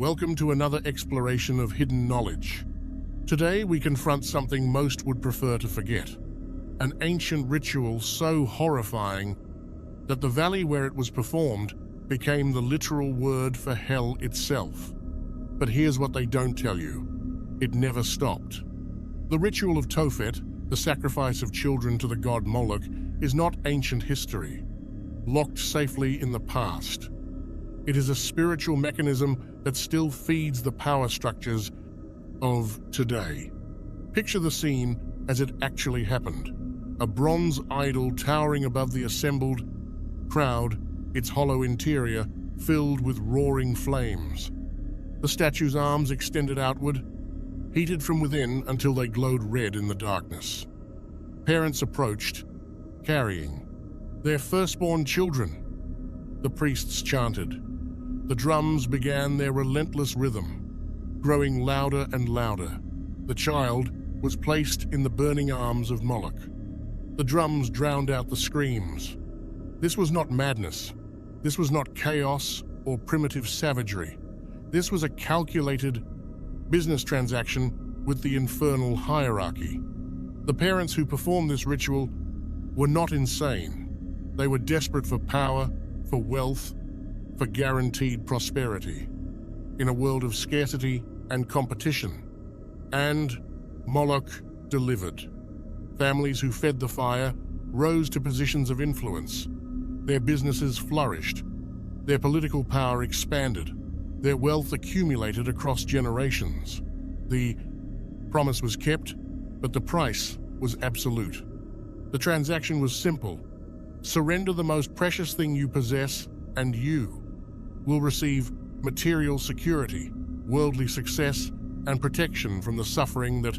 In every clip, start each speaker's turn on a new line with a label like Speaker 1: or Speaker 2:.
Speaker 1: Welcome to another exploration of hidden knowledge. Today we confront something most would prefer to forget. An ancient ritual so horrifying that the valley where it was performed became the literal word for hell itself. But here's what they don't tell you. It never stopped. The ritual of Tofet, the sacrifice of children to the god Moloch, is not ancient history, locked safely in the past. It is a spiritual mechanism that still feeds the power structures of today. Picture the scene as it actually happened. A bronze idol towering above the assembled crowd, its hollow interior filled with roaring flames. The statue's arms extended outward, heated from within until they glowed red in the darkness. Parents approached, carrying their firstborn children. The priests chanted. The drums began their relentless rhythm, growing louder and louder. The child was placed in the burning arms of Moloch. The drums drowned out the screams. This was not madness. This was not chaos or primitive savagery. This was a calculated business transaction with the infernal hierarchy. The parents who performed this ritual were not insane. They were desperate for power, for wealth, for guaranteed prosperity. In a world of scarcity and competition. And Moloch delivered. Families who fed the fire rose to positions of influence. Their businesses flourished. Their political power expanded. Their wealth accumulated across generations. The promise was kept, but the price was absolute. The transaction was simple. Surrender the most precious thing you possess, and you will receive material security, worldly success, and protection from the suffering that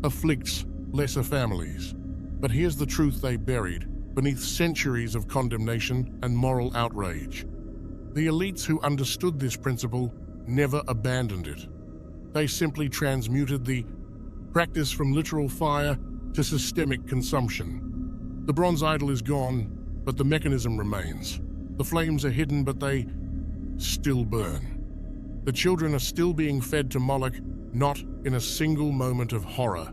Speaker 1: afflicts lesser families. But here's the truth they buried beneath centuries of condemnation and moral outrage. The elites who understood this principle never abandoned it. They simply transmuted the practice from literal fire to systemic consumption. The bronze idol is gone, but the mechanism remains. The flames are hidden, but they still burn. The children are still being fed to Moloch, not in a single moment of horror,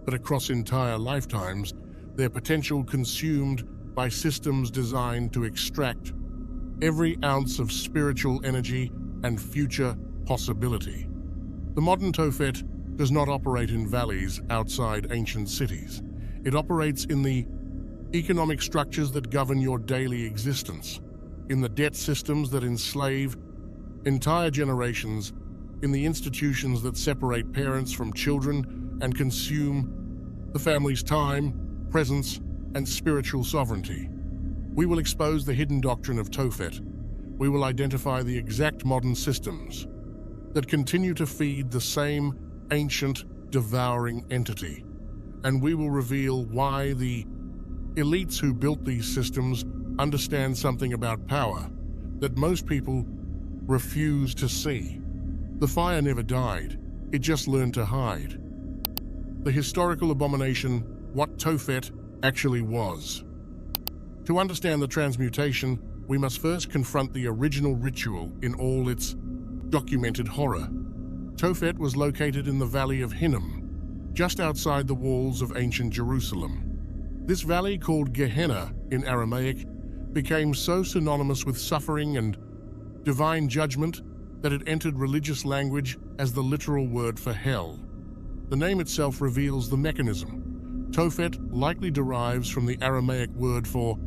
Speaker 1: but across entire lifetimes, their potential consumed by systems designed to extract every ounce of spiritual energy and future possibility. The modern Tofet does not operate in valleys outside ancient cities. It operates in the economic structures that govern your daily existence, in the debt systems that enslave entire generations, in the institutions that separate parents from children and consume the family's time, presence, and spiritual sovereignty. We will expose the hidden doctrine of Tofet. We will identify the exact modern systems that continue to feed the same ancient, devouring entity. And we will reveal why the elites who built these systems understand something about power that most people refuse to see. The fire never died, it just learned to hide. The historical abomination, what Tofet actually was. To understand the transmutation, we must first confront the original ritual in all its documented horror. Tofet was located in the valley of Hinnom, just outside the walls of ancient Jerusalem. This valley, called Gehenna in Aramaic, became so synonymous with suffering and divine judgment that it entered religious language as the literal word for hell. The name itself reveals the mechanism. Tofet likely derives from the Aramaic word for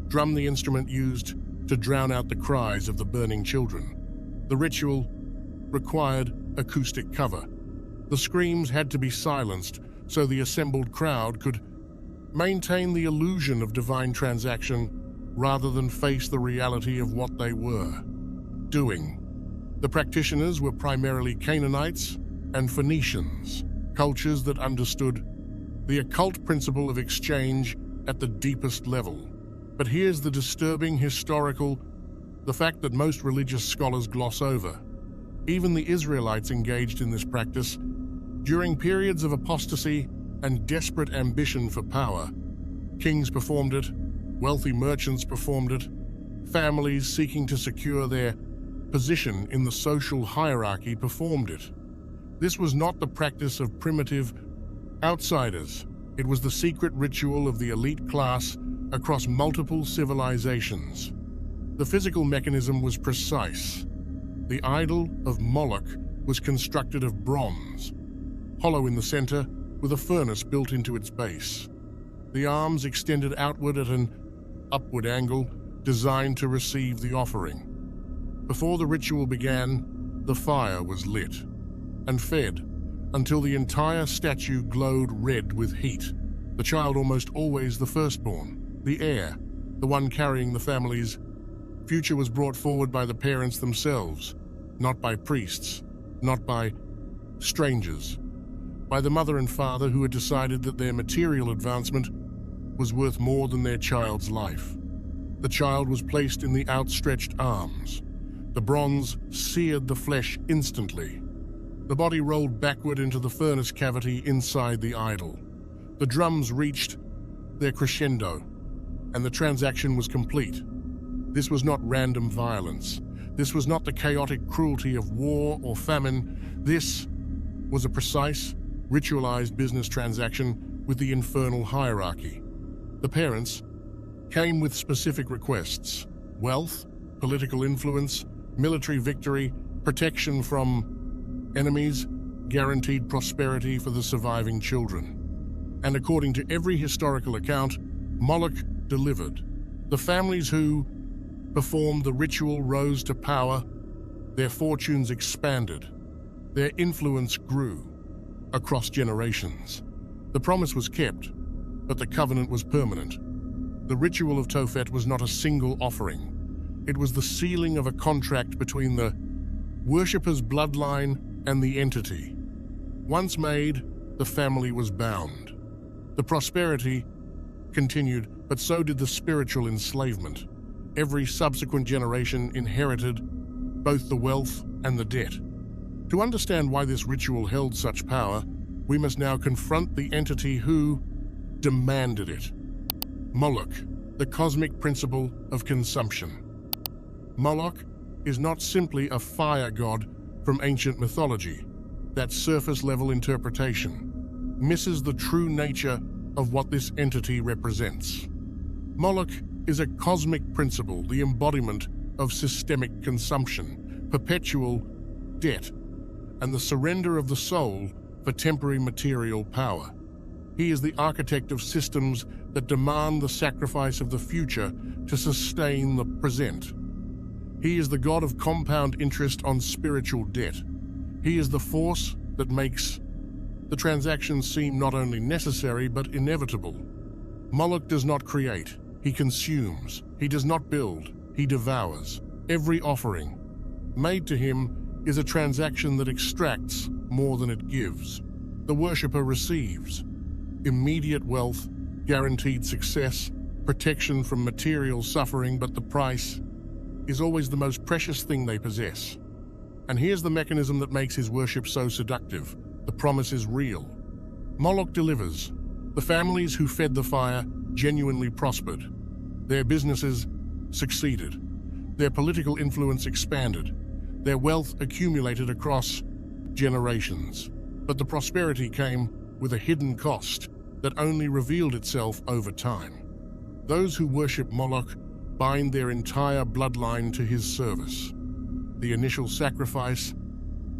Speaker 1: drum, the instrument used to drown out the cries of the burning children. The ritual required acoustic cover. The screams had to be silenced so the assembled crowd could maintain the illusion of divine transaction rather than face the reality of what they were doing. The practitioners were primarily Canaanites and Phoenicians, cultures that understood the occult principle of exchange at the deepest level. But here's the disturbing the fact that most religious scholars gloss over. Even the Israelites engaged in this practice during periods of apostasy and desperate ambition for power. Kings performed it, wealthy merchants performed it, families seeking to secure their position in the social hierarchy performed it. This was not the practice of primitive outsiders. It was the secret ritual of the elite class across multiple civilizations. The physical mechanism was precise. The idol of Moloch was constructed of bronze, hollow in the center, with a furnace built into its base. The arms extended outward at an upward angle, designed to receive the offering. Before the ritual began, the fire was lit and fed until the entire statue glowed red with heat. The child, almost always the firstborn, the heir, the one carrying the family's future, was brought forward by the parents themselves, not by priests, not by strangers, by the mother and father who had decided that their material advancement was worth more than their child's life. The child was placed in the outstretched arms. The bronze seared the flesh instantly. The body rolled backward into the furnace cavity inside the idol. The drums reached their crescendo, and the transaction was complete. This was not random violence. This was not the chaotic cruelty of war or famine. This was a precise, ritualized business transaction with the infernal hierarchy. The parents came with specific requests: wealth, political influence, military victory, protection from enemies, guaranteed prosperity for the surviving children. And according to every historical account, Moloch delivered. The families who performed the ritual rose to power, their fortunes expanded, their influence grew across generations. The promise was kept, but the covenant was permanent. The ritual of Tofet was not a single offering. It was the sealing of a contract between the worshipper's bloodline and the entity. Once made, the family was bound. The prosperity continued, but so did the spiritual enslavement. Every subsequent generation inherited both the wealth and the debt. To understand why this ritual held such power, we must now confront the entity who demanded it. Moloch, the cosmic principle of consumption. Moloch is not simply a fire god from ancient mythology. That surface-level interpretation misses the true nature of what this entity represents. Moloch is a cosmic principle, the embodiment of systemic consumption, perpetual debt, and the surrender of the soul for temporary material power. He is the architect of systems that demand the sacrifice of the future to sustain the present. He is the god of compound interest on spiritual debt. He is the force that makes the transaction seem not only necessary but inevitable. Moloch does not create, he consumes. He does not build, he devours. Every offering made to him is a transaction that extracts more than it gives. The worshipper receives immediate wealth, guaranteed success, protection from material suffering, but the price is always the most precious thing they possess. And here's the mechanism that makes his worship so seductive. The promise is real. Moloch delivers. The families who fed the fire genuinely prospered. Their businesses succeeded. Their political influence expanded. Their wealth accumulated across generations. But the prosperity came with a hidden cost that only revealed itself over time. Those who worship Moloch bind their entire bloodline to his service. The initial sacrifice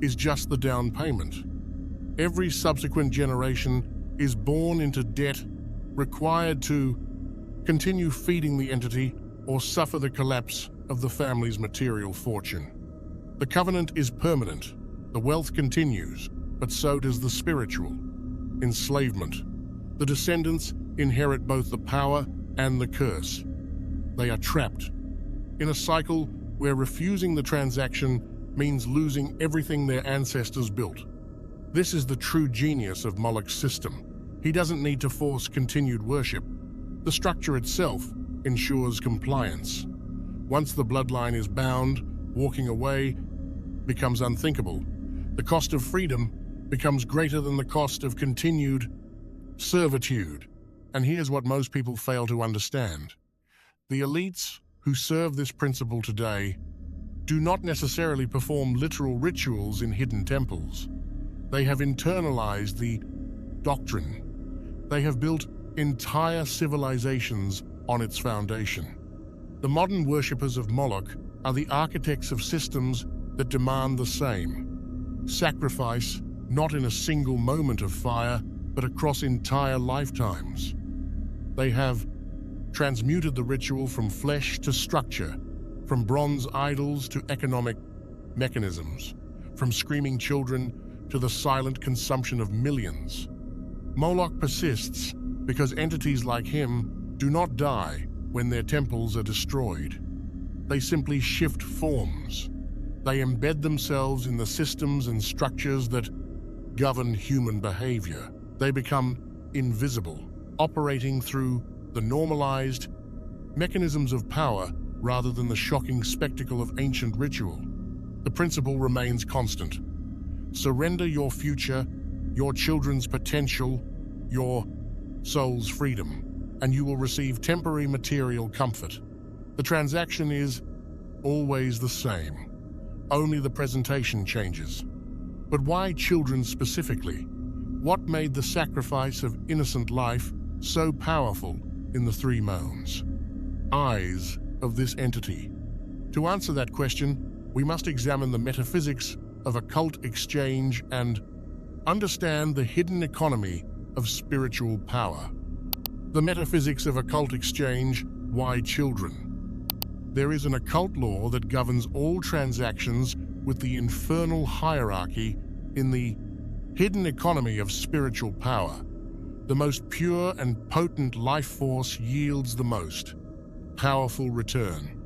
Speaker 1: is just the down payment. Every subsequent generation is born into debt, required to continue feeding the entity or suffer the collapse of the family's material fortune. The covenant is permanent. The wealth continues, but so does the spiritual. Enslavement. The descendants inherit both the power and the curse. They are trapped in a cycle where refusing the transaction means losing everything their ancestors built. This is the true genius of Moloch's system. He doesn't need to force continued worship. The structure itself ensures compliance. Once the bloodline is bound, walking away becomes unthinkable. The cost of freedom becomes greater than the cost of continued servitude. And here's what most people fail to understand. The elites who serve this principle today do not necessarily perform literal rituals in hidden temples. They have internalized the doctrine. They have built entire civilizations on its foundation. The modern worshippers of Moloch are the architects of systems that demand the same. Sacrifice, not in a single moment of fire, but across entire lifetimes. They have transmuted the ritual from flesh to structure, from bronze idols to economic mechanisms, from screaming children to the silent consumption of millions. Moloch persists because entities like him do not die when their temples are destroyed. They simply shift forms. They embed themselves in the systems and structures that govern human behavior. They become invisible, operating through the normalized mechanisms of power rather than the shocking spectacle of ancient ritual. The principle remains constant. Surrender your future, your children's potential, your soul's freedom, and you will receive temporary material comfort. The transaction is always the same. Only the presentation changes. But why children specifically? What made the sacrifice of innocent life so powerful in the three moans? Eyes of this entity. To answer that question, we must examine the metaphysics of occult exchange and understand the hidden economy of spiritual power. The metaphysics of occult exchange, why children? There is an occult law that governs all transactions with the infernal hierarchy in the hidden economy of spiritual power. The most pure and potent life force yields the most powerful return.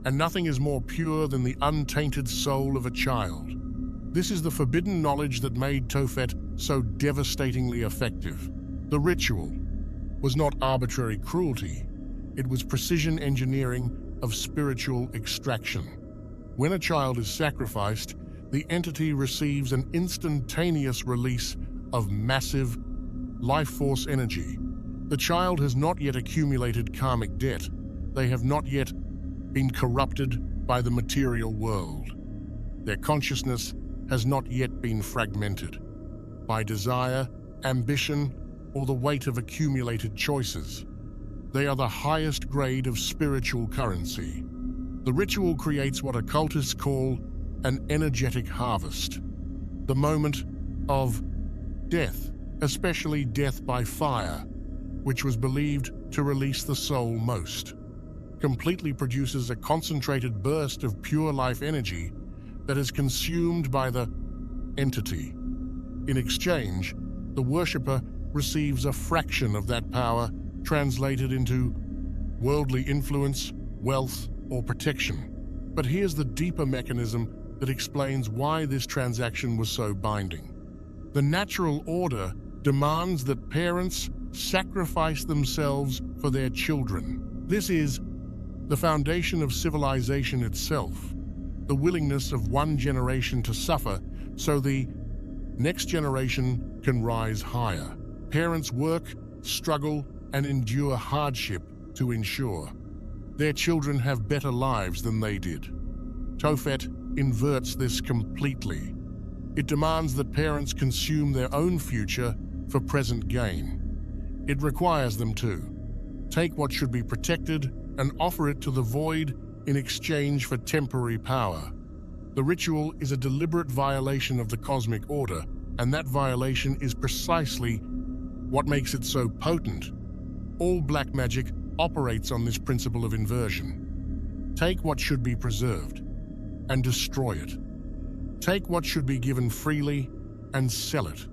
Speaker 1: And nothing is more pure than the untainted soul of a child. This is the forbidden knowledge that made Tofet so devastatingly effective. The ritual was not arbitrary cruelty. It was precision engineering of spiritual extraction. When a child is sacrificed, the entity receives an instantaneous release of massive life force energy. The child has not yet accumulated karmic debt. They have not yet been corrupted by the material world. Their consciousness has not yet been fragmented by desire, ambition, or the weight of accumulated choices. They are the highest grade of spiritual currency. The ritual creates what occultists call an energetic harvest. The moment of death, especially death by fire, which was believed to release the soul most, completely produces a concentrated burst of pure life energy that is consumed by the entity. In exchange, the worshipper receives a fraction of that power translated into worldly influence, wealth, or protection. But here's the deeper mechanism that explains why this transaction was so binding. The natural order demands that parents sacrifice themselves for their children. This is the foundation of civilization itself, the willingness of one generation to suffer so the next generation can rise higher. Parents work, struggle, and endure hardship to ensure their children have better lives than they did. Tofet inverts this completely. It demands that parents consume their own future for present gain. It requires them to take what should be protected and offer it to the void in exchange for temporary power. The ritual is a deliberate violation of the cosmic order, and that violation is precisely what makes it so potent. All black magic operates on this principle of inversion. Take what should be preserved and destroy it. Take what should be given freely and sell it.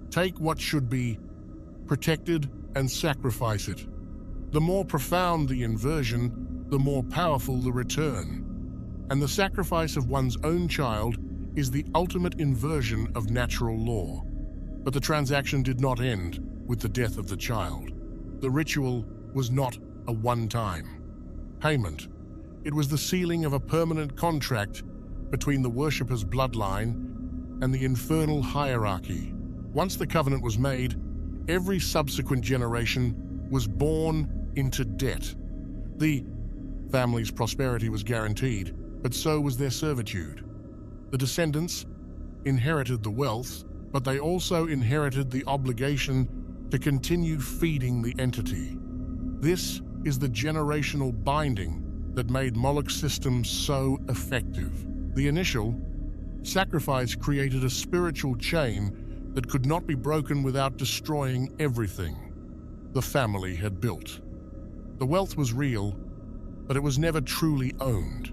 Speaker 1: Take what should be protected and sacrifice it. The more profound the inversion, the more powerful the return. And the sacrifice of one's own child is the ultimate inversion of natural law. But the transaction did not end with the death of the child. The ritual was not a one-time payment. It was the sealing of a permanent contract between the worshipper's bloodline and the infernal hierarchy. Once the covenant was made, every subsequent generation was born into debt. The family's prosperity was guaranteed, but so was their servitude. The descendants inherited the wealth, but they also inherited the obligation to continue feeding the entity. This is the generational binding that made Moloch's system so effective. The initial sacrifice created a spiritual chain that could not be broken without destroying everything the family had built. The wealth was real, but it was never truly owned.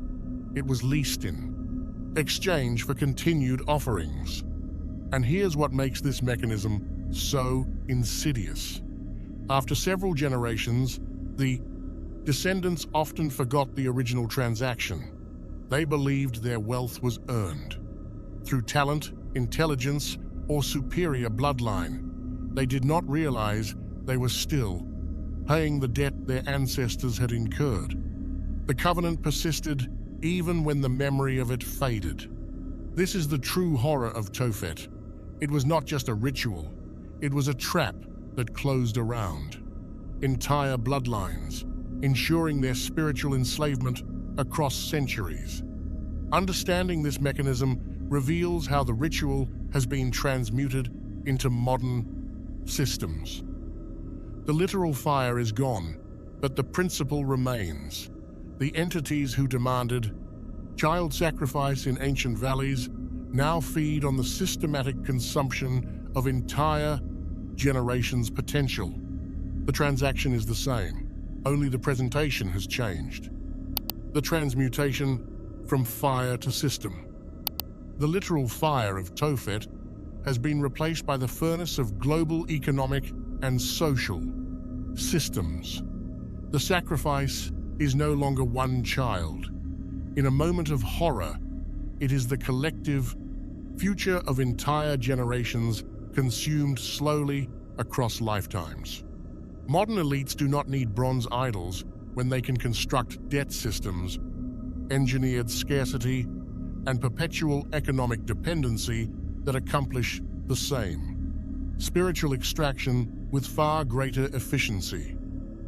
Speaker 1: It was leased in exchange for continued offerings. And here's what makes this mechanism so insidious. After several generations, the descendants often forgot the original transaction. They believed their wealth was earned through talent, intelligence, or superior bloodline. They did not realize they were still paying the debt their ancestors had incurred. The covenant persisted even when the memory of it faded. This is the true horror of Tofet. It was not just a ritual, it was a trap that closed around entire bloodlines, ensuring their spiritual enslavement across centuries. Understanding this mechanism reveals how the ritual has been transmuted into modern systems. The literal fire is gone, but the principle remains. The entities who demanded child sacrifice in ancient valleys now feed on the systematic consumption of entire generations' potential. The transaction is the same, only the presentation has changed. The transmutation from fire to system. The literal fire of Tofet has been replaced by the furnace of global economic and social systems. The sacrifice is no longer one child. In a moment of horror, it is the collective future of entire generations consumed slowly across lifetimes. Modern elites do not need bronze idols when they can construct debt systems, engineered scarcity, and perpetual economic dependency that accomplish the same spiritual extraction with far greater efficiency.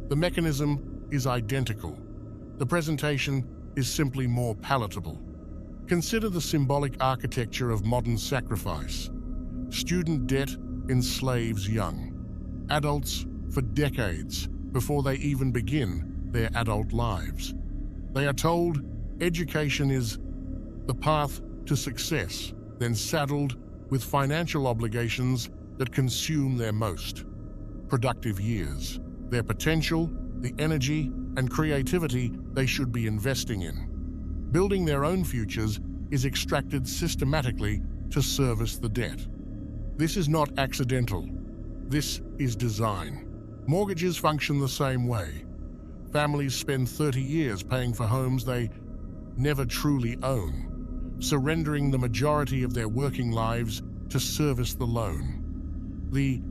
Speaker 1: The mechanism is identical. The presentation is simply more palatable. Consider the symbolic architecture of modern sacrifice. Student debt enslaves young adults for decades before they even begin their adult lives. They are told education is the path to success, then saddled with financial obligations that consume their most productive years, their potential, the energy and creativity they should be investing in. Building their own futures is extracted systematically to service the debt. This is not accidental. This is design. Mortgages function the same way. Families spend 30 years paying for homes they never truly own, surrendering the majority of their working lives to service the loan. The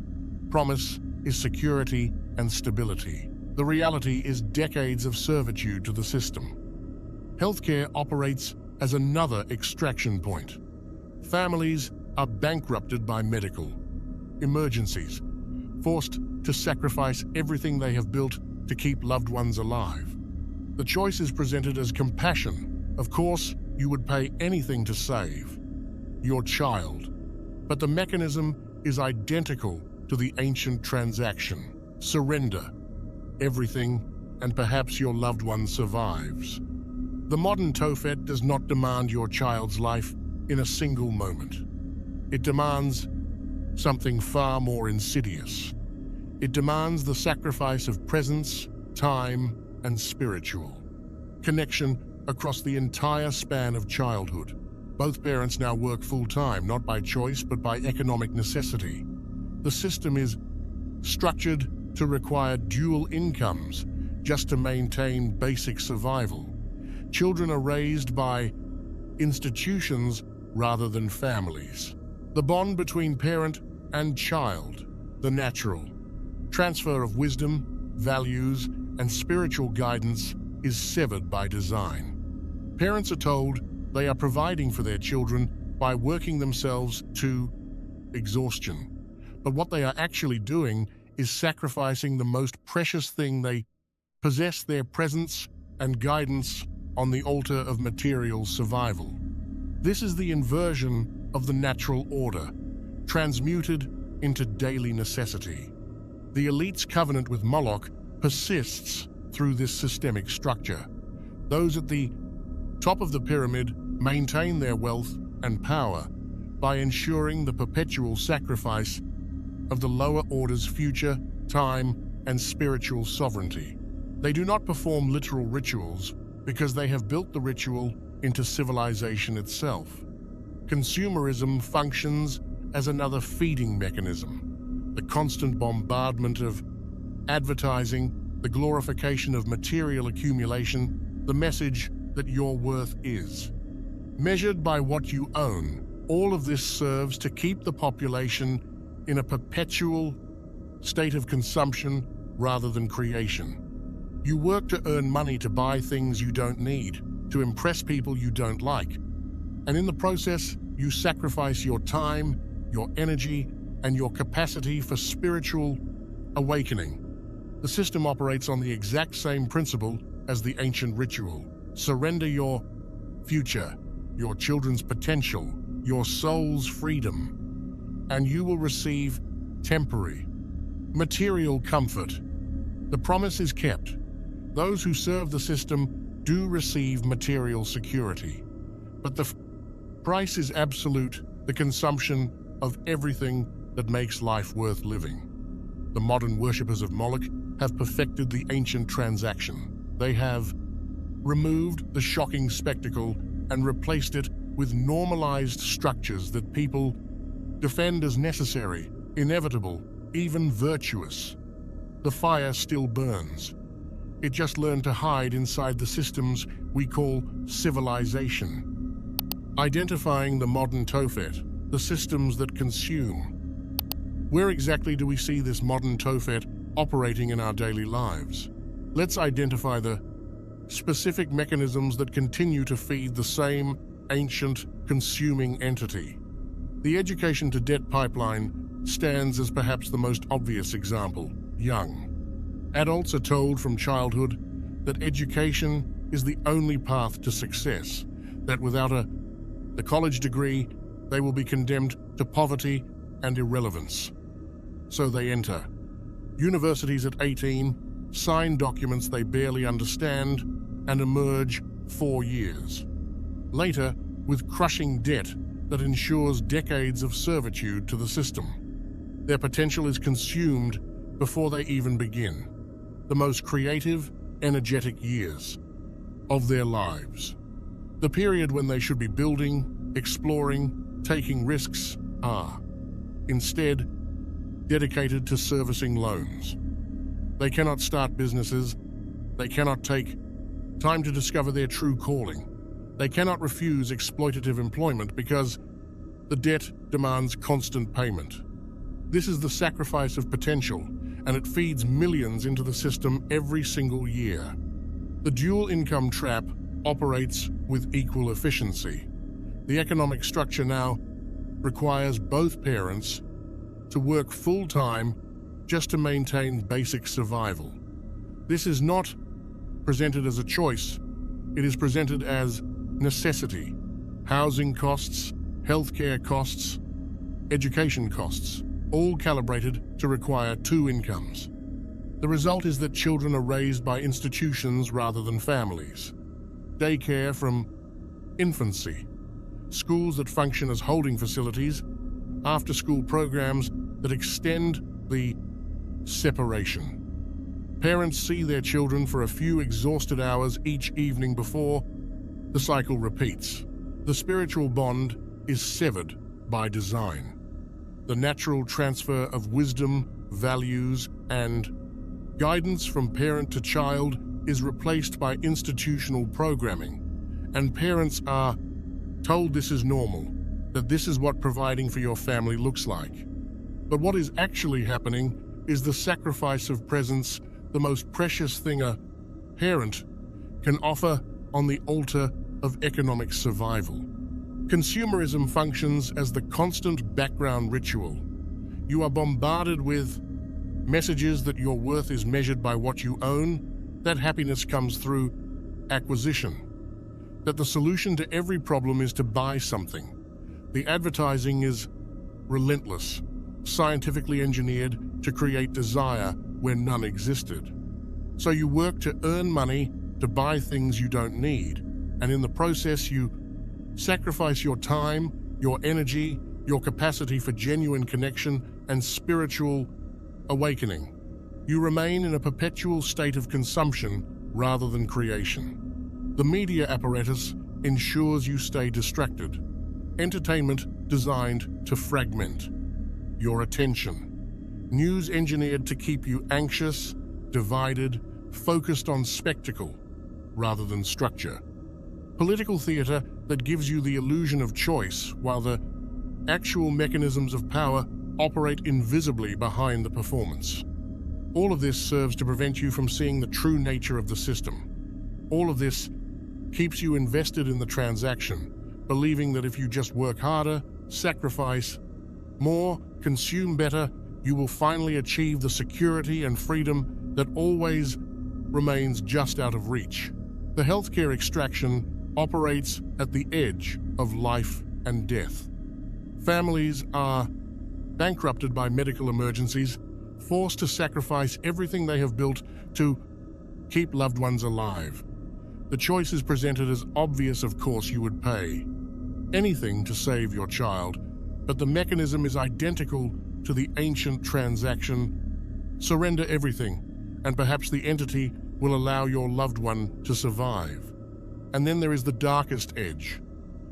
Speaker 1: promise is security and stability. The reality is decades of servitude to the system. Healthcare operates as another extraction point. Families are bankrupted by medical emergencies, forced to sacrifice everything they have built to keep loved ones alive. The choice is presented as compassion. Of course, you would pay anything to save your child, but the mechanism is identical to the ancient transaction. Surrender everything, and perhaps your loved one survives. The modern Tofet does not demand your child's life in a single moment. It demands something far more insidious. It demands the sacrifice of presence, time, and spiritual connection across the entire span of childhood. Both parents now work full-time, not by choice, but by economic necessity. The system is structured to require dual incomes just to maintain basic survival. Children are raised by institutions rather than families. The bond between parent and child, the natural transfer of wisdom, values, and spiritual guidance is severed by design. Parents are told they are providing for their children by working themselves to exhaustion. But what they are actually doing is sacrificing the most precious thing they possess, their presence and guidance. on the altar of material survival. This is the inversion of the natural order, transmuted into daily necessity. The elite's covenant with Moloch persists through this systemic structure. Those at the top of the pyramid maintain their wealth and power by ensuring the perpetual sacrifice of the lower order's future, time, and spiritual sovereignty. They do not perform literal rituals because they have built the ritual into civilization itself. Consumerism functions as another feeding mechanism. The constant bombardment of advertising, the glorification of material accumulation, the message that your worth is measured by what you own. All of this serves to keep the population in a perpetual state of consumption rather than creation. You work to earn money to buy things you don't need, to impress people you don't like. And in the process, you sacrifice your time, your energy, and your capacity for spiritual awakening. The system operates on the exact same principle as the ancient ritual. Surrender your future, your children's potential, your soul's freedom, and you will receive temporary, material comfort. The promise is kept. Those who serve the system do receive material security, but the price is absolute, the consumption of everything that makes life worth living. The modern worshippers of Moloch have perfected the ancient transaction. They have removed the shocking spectacle and replaced it with normalized structures that people defend as necessary, inevitable, even virtuous. The fire still burns. It just learned to hide inside the systems we call civilization. Identifying the modern Tofet, the systems that consume. Where exactly do we see this modern Tofet operating in our daily lives? Let's identify the specific mechanisms that continue to feed the same ancient consuming entity. The education to debt pipeline stands as perhaps the most obvious example. Young adults are told from childhood that education is the only path to success, that without the college degree, they will be condemned to poverty and irrelevance. So they enter universities at 18, sign documents they barely understand, and emerge 4 years later with crushing debt that ensures decades of servitude to the system. Their potential is consumed before they even begin. The most creative, energetic years of their lives. The period when they should be building, exploring, taking risks are instead dedicated to servicing loans. They cannot start businesses. They cannot take time to discover their true calling. They cannot refuse exploitative employment because the debt demands constant payment. This is the sacrifice of potential, and it feeds millions into the system every single year. The dual income trap operates with equal efficiency. The economic structure now requires both parents to work full-time just to maintain basic survival. This is not presented as a choice. It is presented as necessity. Housing costs, healthcare costs, education costs, all calibrated to require 2 incomes. The result is that children are raised by institutions rather than families. Daycare from infancy, schools that function as holding facilities, after-school programs that extend the separation. Parents see their children for a few exhausted hours each evening before the cycle repeats. The spiritual bond is severed by design. The natural transfer of wisdom, values, and guidance from parent to child is replaced by institutional programming, and parents are told this is normal, that this is what providing for your family looks like. But what is actually happening is the sacrifice of presence, the most precious thing a parent can offer on the altar of economic survival. Consumerism functions as the constant background ritual. You are bombarded with messages that your worth is measured by what you own, that happiness comes through acquisition. that the solution to every problem is to buy something. The advertising is relentless, scientifically engineered to create desire where none existed. So you work to earn money to buy things you don't need, and in the process you sacrifice your time, your energy, your capacity for genuine connection and spiritual awakening. You remain in a perpetual state of consumption rather than creation. The media apparatus ensures you stay distracted. Entertainment designed to fragment your attention. News engineered to keep you anxious, divided, focused on spectacle rather than structure. Political theater that gives you the illusion of choice while the actual mechanisms of power operate invisibly behind the performance. All of this serves to prevent you from seeing the true nature of the system. All of this keeps you invested in the transaction, believing that if you just work harder, sacrifice more, consume better, you will finally achieve the security and freedom that always remains just out of reach. The healthcare extraction operates at the edge of life and death. Families are bankrupted by medical emergencies, forced to sacrifice everything they have built to keep loved ones alive. The choice is presented as obvious. Of course you would pay anything to save your child, but the mechanism is identical to the ancient transaction. Surrender everything, and perhaps the entity will allow your loved one to survive. And then there is the darkest edge,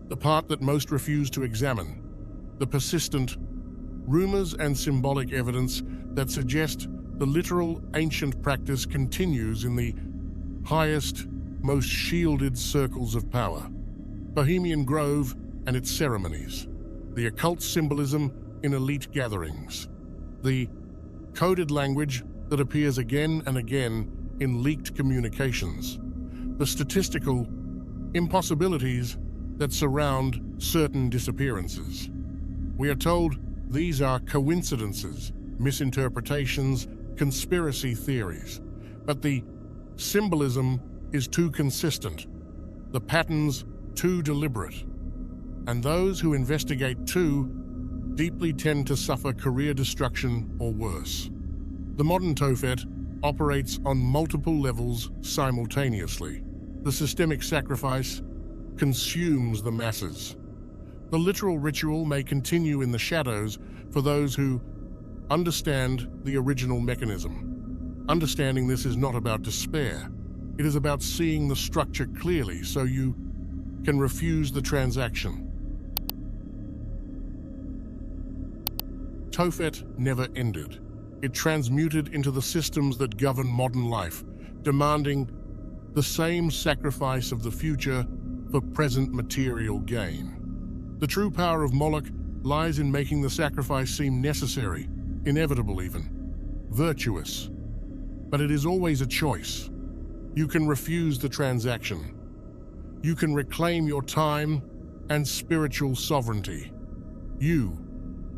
Speaker 1: the part that most refuse to examine, the persistent rumors and symbolic evidence that suggest the literal ancient practice continues in the highest, most shielded circles of power. Bohemian Grove and its ceremonies, the occult symbolism in elite gatherings, the coded language that appears again and again in leaked communications, the statistical impossibilities that surround certain disappearances. We are told these are coincidences, misinterpretations, conspiracy theories, but the symbolism is too consistent, the patterns too deliberate, and those who investigate too deeply tend to suffer career destruction or worse. The modern Tofet operates on multiple levels simultaneously. The systemic sacrifice consumes the masses. The literal ritual may continue in the shadows for those who understand the original mechanism. Understanding this is not about despair. It is about seeing the structure clearly so you can refuse the transaction. Tofet never ended. It transmuted into the systems that govern modern life, demanding the same sacrifice of the future for present material gain. The true power of Moloch lies in making the sacrifice seem necessary, inevitable even, virtuous. But it is always a choice. You can refuse the transaction. You can reclaim your time and spiritual sovereignty.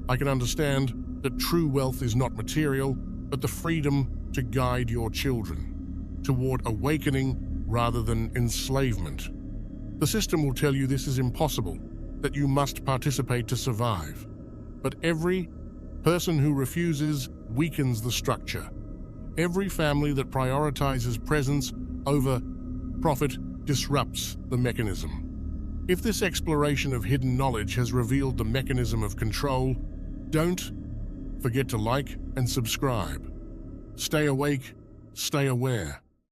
Speaker 1: I can understand that true wealth is not material, but the freedom to guide your children toward awakening rather than enslavement. The system will tell you this is impossible, that you must participate to survive. But every person who refuses weakens the structure. Every family that prioritizes presence over profit disrupts the mechanism. If this exploration of hidden knowledge has revealed the mechanism of control, don't forget to like and subscribe. Stay awake, stay aware.